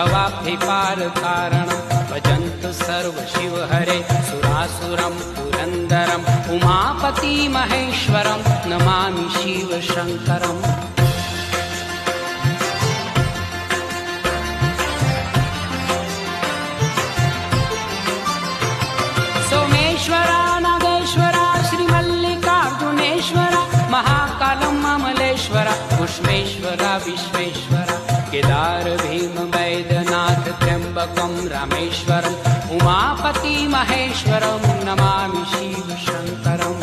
भवाब्धिपारकारणं भजन्तु सर्व शिव हरे सुरासुरं पुरन्दरम् उमापति महेश्वरं नमामि शिव शङ्करम्। सोमेश्वरा नागेश्वरा श्रीमल्लिकार्जुनेश्वरा महाकालम् अमलेश्वरा पुष्पेश्वरा विश्वेश्वरा केदार भीम वैद्यनाथ त्र्यम्बकं रामेश्वरम् उमापति महेश्वरं नमामि शिव शङ्करम्।